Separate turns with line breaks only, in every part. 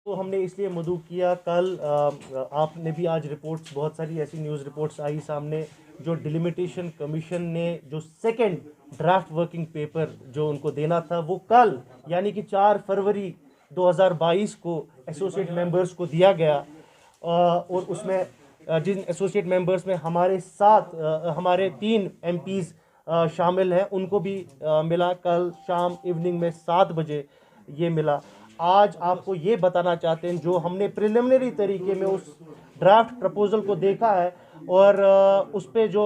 तो हमने इसलिए मदऊ किया, कल आपने भी आज रिपोर्ट्स, बहुत सारी ऐसी न्यूज़ रिपोर्ट्स आई सामने, जो डिलिमिटेशन कमीशन ने जो सेकंड ड्राफ्ट वर्किंग पेपर जो उनको देना था वो कल यानी कि 4 फरवरी 2022 को एसोसिएट मेंबर्स को दिया गया। और उसमें जिन एसोसिएट मेंबर्स में हमारे साथ हमारे 3 एमपीज़ शामिल हैं, उनको भी मिला कल शाम इवनिंग में 7 बजे ये मिला। आज आपको ये बताना चाहते हैं, जो हमने प्रिलिमिनरी तरीके में उस ड्राफ्ट प्रपोजल को देखा है और उस पर जो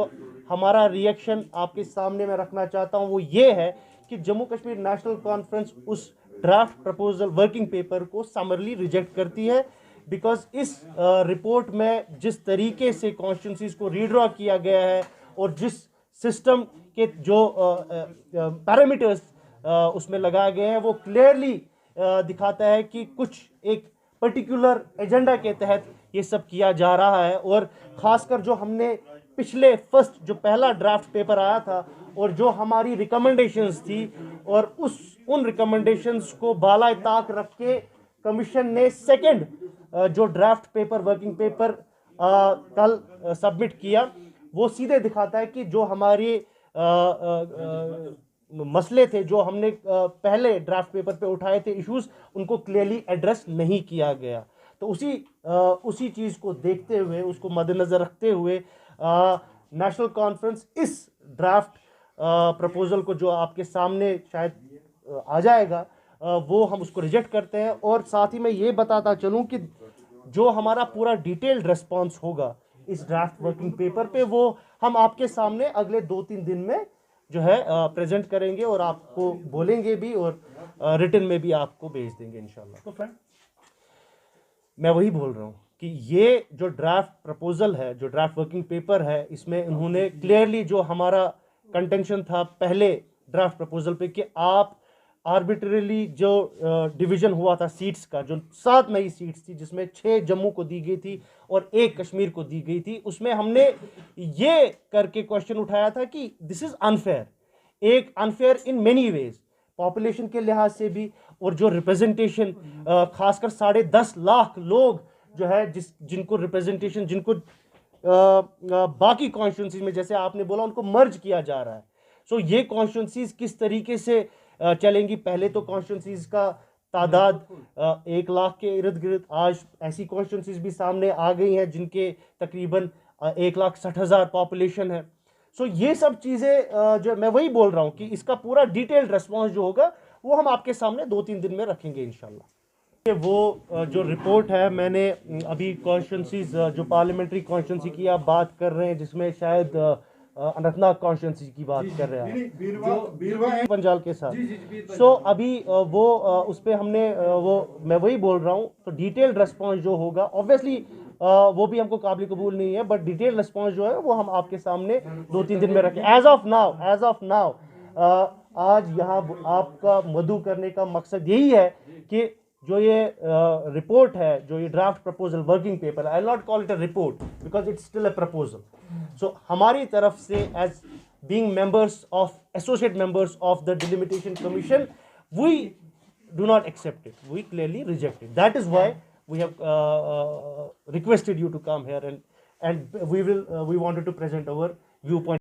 हमारा रिएक्शन आपके सामने मैं रखना चाहता हूँ वो ये है कि जम्मू कश्मीर नेशनल कॉन्फ्रेंस उस ड्राफ्ट प्रपोजल वर्किंग पेपर को समरली रिजेक्ट करती है। बिकॉज इस रिपोर्ट में जिस तरीके से कॉन्स्टिट्यूंसीज को रीड्रॉ किया गया है और जिस सिस्टम के जो पैरामीटर्स उसमें लगाए गए हैं वो क्लियरली दिखाता है कि कुछ एक पर्टिकुलर एजेंडा के तहत ये सब किया जा रहा है। और ख़ासकर जो हमने पिछले फर्स्ट जो पहला ड्राफ्ट पेपर आया था और जो हमारी रिकमेंडेशंस थी और उन रिकमेंडेशंस को बाला ताक रख के कमीशन ने सेकंड जो ड्राफ्ट पेपर वर्किंग पेपर कल सबमिट किया, वो सीधे दिखाता है कि जो हमारे मसले थे, जो हमने पहले ड्राफ्ट पेपर पे उठाए थे इश्यूज, उनको क्लियरली एड्रेस नहीं किया गया। तो उसी चीज़ को देखते हुए, उसको मद्देनज़र रखते हुए नेशनल कॉन्फ्रेंस इस ड्राफ्ट प्रपोजल को जो आपके सामने शायद आ जाएगा वो हम उसको रिजेक्ट करते हैं। और साथ ही मैं ये बताता चलूँ कि जो हमारा पूरा डिटेल्ड रिस्पॉन्स होगा इस ड्राफ्ट वर्किंग पेपर पे वो हम आपके सामने अगले 2-3 दिन में जो है प्रेजेंट करेंगे और आपको बोलेंगे भी और रिटन में भी आपको भेज देंगे इंशाल्लाह। तो फ्रेंड, मैं वही बोल रहा हूँ कि ये जो ड्राफ्ट प्रपोजल है, जो ड्राफ्ट वर्किंग पेपर है, इसमें उन्होंने क्लियरली जो हमारा कंटेंशन था पहले ड्राफ्ट प्रपोजल पे कि आप आर्बिट्रेरली जो डिवीज़न हुआ था सीट्स का, जो 7 नई सीट्स थी जिसमें 6 जम्मू को दी गई थी और 1 कश्मीर को दी गई थी, उसमें हमने ये करके क्वेश्चन उठाया था कि दिस इज़ अनफेयर, एक unfair in many ways, population के लिहाज से भी और जो रिप्रेजेंटेशन खासकर 10.5 लाख लोग जो है जिनको रिप्रेजेंटेशन, जिनको बाकी कॉन्स्टिट्यूंसीज में जैसे आपने बोला उनको मर्ज किया जा रहा है। सो ये कॉन्स्टिट्यूंसीज किस तरीके से चलेंगी? पहले तो कॉन्स्टिट्यूंसीज का तादाद 1 लाख के इर्द गिर्द, आज ऐसी कॉन्स्टिट्यूंसीज भी सामने आ गई हैं जिनके तकरीबन 1,60,000 पॉपुलेशन है। सो ये सब चीज़ें जो मैं वही बोल रहा हूँ कि इसका पूरा डिटेल्ड रिस्पॉन्स जो होगा वो हम आपके सामने 2-3 दिन में रखेंगे इंशाल्लाह। वो जो रिपोर्ट है, मैंने अभी कॉन्स्टिट्यूंसीज जो पार्लियामेंट्री कॉन्स्टिट्यूंसी की आप बात कर रहे हैं, जिसमें शायद अनंतनाग कॉन्स्टिट्यूंसी की बात कर रहे हैं पंजाल के साथ। सो अभी वो उस पर हमने वो मैं वही बोल रहा हूँ, तो डिटेल्ड रिस्पॉन्स जो होगा ऑब्वियसली वो भी हमको काबिल कबूल नहीं है, बट डिटेल रिस्पॉन्स जो है वो हम आपके सामने 2-3 दिन में रखें। एज ऑफ नाउ आज यहाँ आपका मदऊ करने का मकसद यही है कि जो ये रिपोर्ट है, जो ये draft proposal working paper, I not call it a report because it's still a proposal. So हमारी तरफ से as being members of associate members of the delimitation commission, we do not accept it, we clearly reject it. That is why we have requested you to come here and we wanted to present our viewpoint.